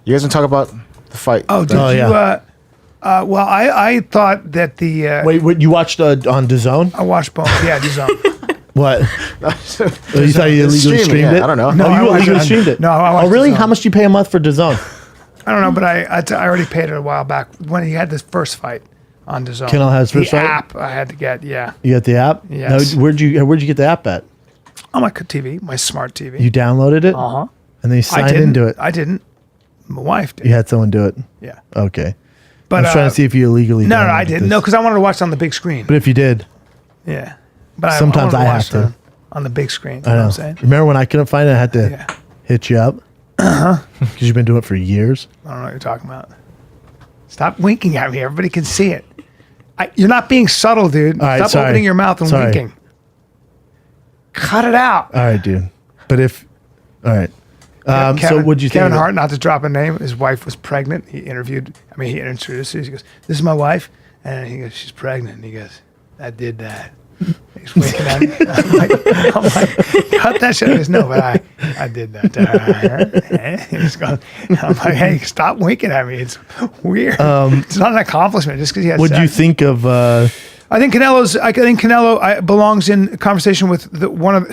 You guys want to talk about the fight? Oh, did you? yeah. Well, I thought that the Wait, you watched on DAZN? I watched both. Yeah, DAZN. What? Oh, you thought you illegally Streaming, streamed yeah, it? I don't know. No, I you watched illegally it on- streamed it. No, I watched Oh, really? DAZN. How much do you pay a month for DAZN? I don't know, but I already paid it a while back when he had this first fight on DAZN. Canelo has first the fight? app I had to get. Yeah, You got the app? Yes. No, where'd you get the app at? on my TV, my smart TV. You downloaded it? Uh-huh. And then you I signed didn't. into it. I didn't. My wife did. You had someone do it. Yeah. Okay. But I was trying to see if you illegally No, I downloaded didn't. this. No, because I wanted to watch it on the big screen. But if you did, Yeah. But Sometimes wanted I watch have to. it on the big screen. You I know know. what I'm saying? Remember when I couldn't find it, I had to Yeah. hit you up? Uh-huh. Because you've been doing it for years. I don't know what you're talking about. Stop winking at me. Everybody can see it. You're not being subtle, dude. All right, Stop sorry. opening your mouth and Sorry. winking. Cut it out. All right, dude. But if... All right. Kevin, so what'd you think? Kevin of it? Hart, not to drop a name, his wife was pregnant. He introduced her. He goes, "This is my wife," and he goes, "She's pregnant." And he goes, "I did that." He's winking at me. I'm like, cut that shit. He goes, "No, but I did that to her." He's going, I'm like, "Hey, stop winking at me. It's weird. It's not an accomplishment just because he has What'd you think of... I think Canelo belongs in conversation with one of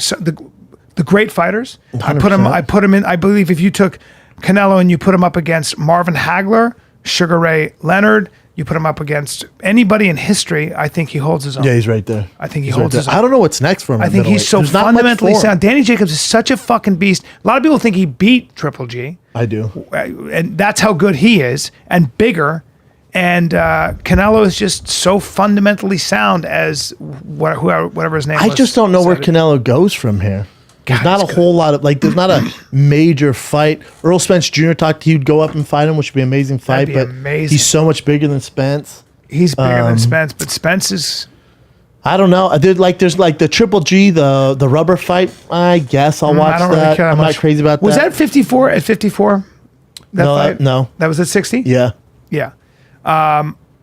the great fighters. I put him in. I believe if you took Canelo and you put him up against Marvin Hagler, Sugar Ray Leonard, you put him up against anybody in history, I think he holds his own. Yeah, he's right there. I think he He's holds right his there. own. I don't know what's next for him. I at think he's middleweight. so There's not much fundamentally for him. sound. Danny Jacobs is such a fucking beast. A lot of people think he beat Triple G, I do. and that's how good he is, and bigger. And Canelo is just so fundamentally sound as whatever his name I was. just don't know where said it. Canelo goes from here. There's God, not a it's whole lot of there's not a major fight. Earl Spence Jr. talked he'd go up and fight him, which would be an amazing fight. be But amazing. he's so much bigger than Spence. He's bigger than Spence, but Spence is. I don't know. There's like the Triple G, the rubber fight. I guess I'll watch I don't really that. care that I'm much. not crazy about Was that. that 54 at 54? That No, fight? no. That was at 60? Yeah. Yeah.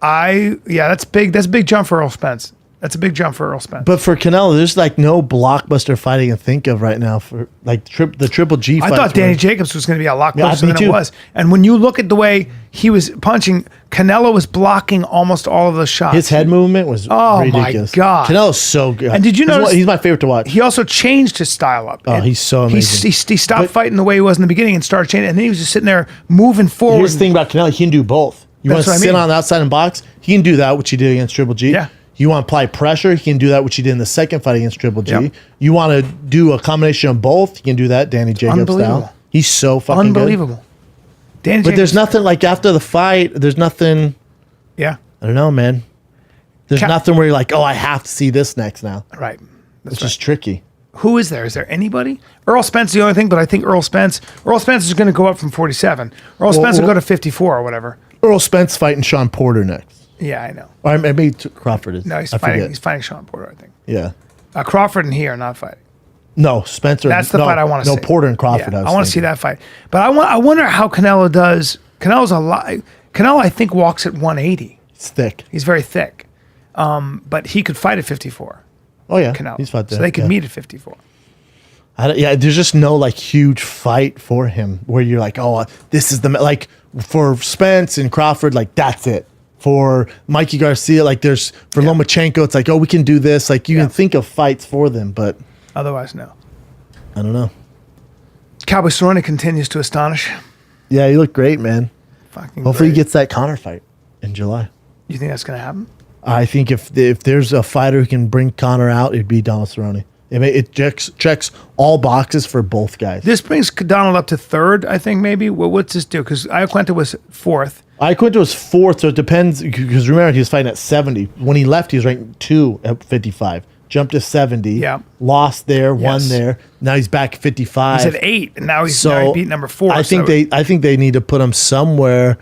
That's big. That's a big jump for Earl Spence. That's a big jump for Earl Spence. But for Canelo, there's like no blockbuster fight I can think of right now for like the Triple G I fight. thought Danny Jacobs was going to be a lot Yeah, closer me than too. it was. And when you look at the way he was punching, Canelo was blocking almost all of those shots. His head movement was Oh, my ridiculous. God. Canelo's so good. And did you notice- he's my favorite to watch. He also changed his style up. Oh, he's so amazing. He stopped fighting the way he was in the beginning and started changing. And then he was just sitting there moving forward. Here's the thing about Canelo, he can do both. You want That's to what I sit mean. on the outside and box, he can do that, which he did against Triple G. Yeah. You want to apply pressure, he can do that, which he did in the second fight against Triple G. Yep. You want to do a combination of both, he can do that, Danny Jacobs Unbelievable. style. He's so fucking Unbelievable. Danny good. But there's Jacobs- nothing like after the fight, there's nothing, Yeah, I don't know, man. There's Ca- nothing where you're like, oh, I have to see this next now. right. That's It's just tricky. Who is there? Is there anybody? Earl Spence is the only thing, but I think Earl Spence is going to go up from 47. Earl Spence will go to 54 or whatever. Earl Spence fighting Sean Porter next. Yeah, I know. Or maybe Crawford is. No, he's I fighting. forget. He's fighting Sean Porter, I think. Yeah. Crawford and he are not fighting. No, Spencer. That's the no, fight I want to see. No, Porter and Crawford. Yeah, I I want to see that fight. But I wonder how Canelo does. Canelo's a lot. Canelo, I think, walks at 180. It's thick. He's very thick. But he could fight at 54. Oh yeah, Canelo. he's fought there. So they could yeah. meet at 54. There's just no like huge fight for him where you're like, oh, this is the like for Spence and Crawford, like that's it. For Mikey Garcia, like there's for Lomachenko, it's like, oh, we can do this. Like you can think of fights for them, but Otherwise, no. I don't know. Cowboy Cerrone continues to astonish. Yeah, you look great, man. Fucking Hopefully, he great. gets that Conor fight in July. You think that's going to happen? I think if there's a fighter who can bring Conor out, it'd be Donald Cerrone. It checks all boxes for both guys. This brings Donald up to third, I think, maybe. Well, what's this do? Because Iaquinta was fourth. Iaquinta was fourth, so it depends. Because remember, he was fighting at 70. When he left, he was ranked 2 at 55. Jumped to 70. Yeah. Lost there, won Yes. there. Now he's back at 55. He's at 8, and now he's So beat number 4. I think they need to put him somewhere.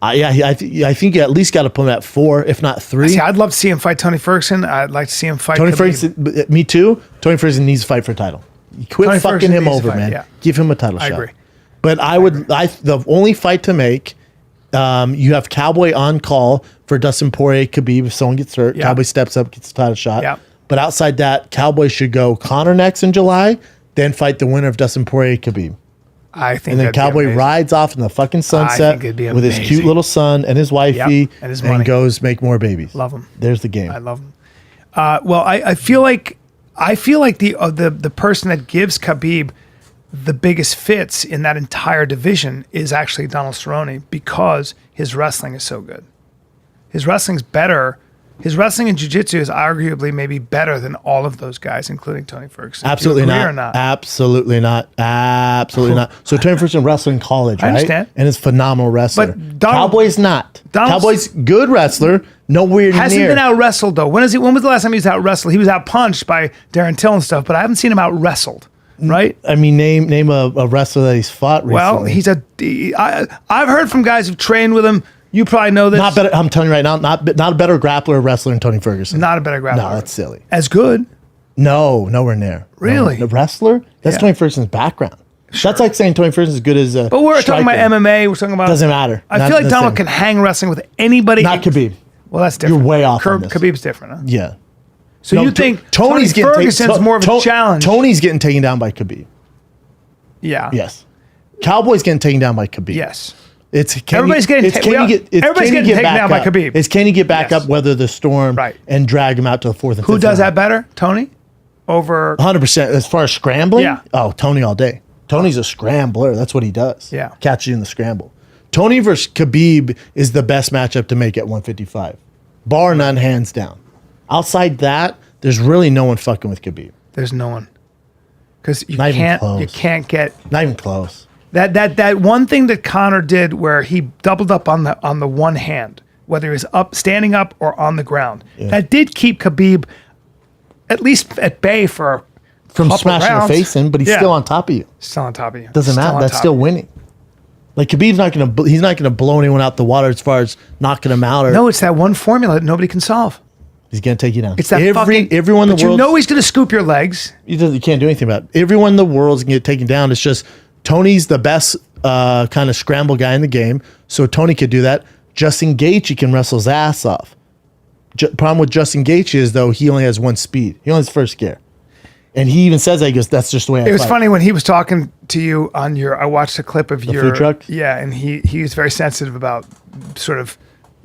I think you at least got to put him at 4, if not 3. See, I'd love to see him fight Tony Ferguson. I'd like to see him fight Tony Khabib. Ferguson, me too. Tony Ferguson needs to fight for a title. Quit Tony fucking Ferguson him needs to over, fight, man. yeah. Give him a title I shot. agree. But the only fight to make, you have Cowboy on call for Dustin Poirier, Khabib. If someone gets hurt, Yeah. Cowboy steps up, gets a title shot. Yeah. But outside that, Cowboy should go Conor next in July, then fight the winner of Dustin Poirier, Khabib. I think And then that'd be Cowboy amazing. rides off in the fucking sunset think it'd be with his cute amazing. little son and his wifey, and his money. goes make more babies. Love him. There's the game. I love him. Well, I feel like the person that gives Khabib the biggest fits in that entire division is actually Donald Cerrone because his wrestling is so good. His wrestling's better. His wrestling and jiu-jitsu is arguably maybe better than all of those guys, including Tony Ferguson. Absolutely Do you agree not. or not. Absolutely not. Absolutely not. So Tony Ferguson wrestled in college, right? understand. And is a phenomenal wrestler. But Cowboy's not. Cowboy's good wrestler. Nowhere Hasn't near. been out wrestled though. When was the last time he was out wrestled? He was out punched by Darren Till and stuff, but I haven't seen him out wrestled. Right? I mean, name a wrestler that he's fought recently. Well, I've heard from guys who've trained with him. You probably know this. Not better. I'm telling you right now, not a better grappler or wrestler than Tony Ferguson. Not a better grappler. No, that's silly. As good. No, nowhere near. Really? No, the wrestler? That's Yeah. Tony Ferguson's background. That's like saying Tony Ferguson's as good as But we're talking about MMA. We're talking about. Doesn't matter. I Not feel like the Donald same. can hang wrestling with anybody. Not Khabib. Well, that's different. You're way off on this. Khabib's different, huh? Yeah. So No, you think Tony's Tony Ferguson's more of a challenge? Tony's getting taken down by Khabib. Yeah. Yes. Cowboy's getting taken down by Khabib. Yes. Everybody's Everybody's getting taken down by Khabib. It's can he get back Yes. up, weather the storm, Right. and drag him out to the fourth and Who fifth does that round? better? Tony? Over 100%. As far as scrambling, Yeah. oh, Tony all day. Tony's a scrambler. That's what he does. Yeah. Catch you in the scramble. Tony versus Khabib is the best matchup to make at 155. Bar none, hands down. Outside that, there's really no one fucking with Khabib. There's no one. Because you Not even close. can't get Not even close. that one thing that Conor did where he doubled up on the one hand, whether he was up standing up or on the ground. Yeah. That did keep Khabib at least at bay for From couple smashing rounds. your face in, but he's Yeah. still on top of you. Still on top of you. Doesn't Still matter. on That's top still of you. winning. Like Khabib's he's not gonna blow anyone out the water as far as knocking him out or No, it's that one formula that nobody can solve. he's gonna take you down. It's that everyone in but the world. you know he's going to scoop your legs. You can't do anything about it. Everyone in the world's gonna get taken down. It's just Tony's the best kind of scramble guy in the game, so Tony could do that. Justin Gaethje can wrestle his ass off. Problem with Justin Gaethje is though he only has one speed. He only has first gear, and he even says that he goes, "That's just the way I It was fight." funny when he was talking to you on I watched a clip of your food truck? Yeah, and he was very sensitive about sort of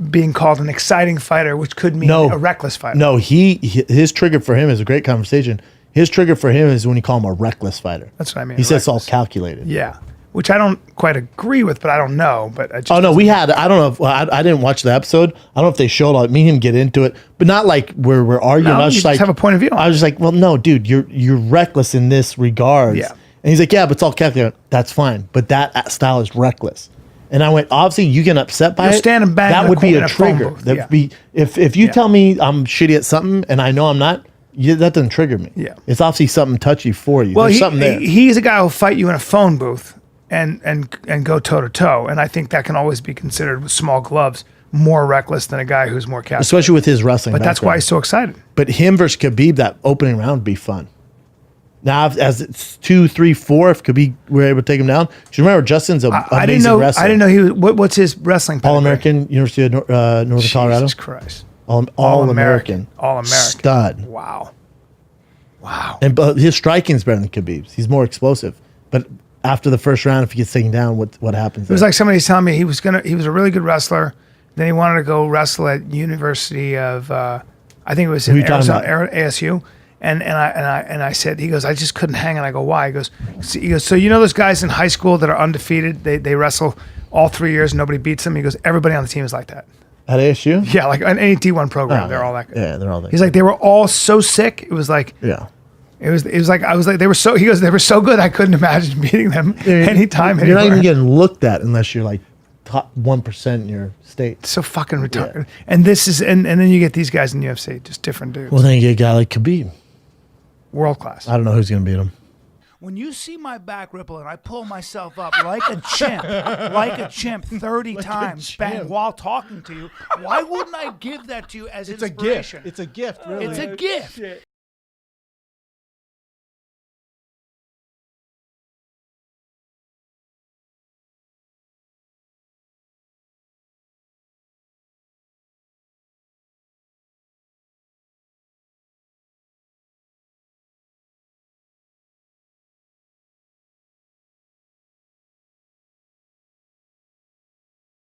being called an exciting fighter, which could mean a reckless fighter. No, his trigger for him is a great conversation. His trigger for him is when you call him a reckless fighter. That's what I mean. He says it's all reckless. calculated. Yeah, which I don't quite agree with, but I don't know. But I just Oh no, I don't know if I didn't watch the episode. I don't know if they showed me and him get into it, but not like where we're arguing. No, I was you just just like, have a point of view on I was just like, well, no, dude, you're reckless in this regards. Yeah. And he's like, yeah, but it's all calculated. That's fine, but that style is reckless. And I went, obviously, you get upset by You'll it. stand and bang that in would be in a phone trigger. booth. That Yeah. would be if you tell me I'm shitty at something and I know I'm not. That doesn't trigger me. Yeah. It's obviously something touchy for you. Well, There's something there. he's a guy who'll fight you in a phone booth and go toe to toe, and I think that can always be considered with small gloves more reckless than a guy who's more calculated. Especially with his wrestling. But that's why background. he's so excited. But him versus Khabib, that opening round would be fun. Now, as it's 2, 3, 4, if Khabib were able to take him down, because remember, Justin's an I didn't amazing know. wrestler. I didn't know he was. What's his wrestling? All pedigree? American, University of Northern Colorado. Jesus Christ! All American. All American. Stud. Wow. Wow. And but his striking's better than Khabib's. He's more explosive. But after the first round, if he gets taken down, what happens? It was like somebody's telling me he was a really good wrestler. Then he wanted to go wrestle at University of I think it was in Who you talking Arizona, ASU. And I said, he goes, I just couldn't hang. And I go, why? He goes, so you know those guys in high school that are undefeated? They wrestle all 3 years and nobody beats them. He goes, everybody on the team is like that. At ASU? Yeah, like on any D1 program, Oh, they're yeah. all that good. Yeah, they're all that He's like, they were all so sick. It was like, Yeah. it was like, I was like, they were so, he goes, they were so good. I couldn't imagine beating them anytime, You're not anywhere. even getting looked at unless you're like top 1% in your state. So fucking retarded. And this is, and then you get these guys in the UFC, just different dudes. Well, then you get a guy like Khabib. World class. I don't know who's going to beat him. When you see my back ripple and I pull myself up like a chimp 30 times bang, while talking to you, why wouldn't I give that to you as inspiration? It's a gift, really. It's a gift.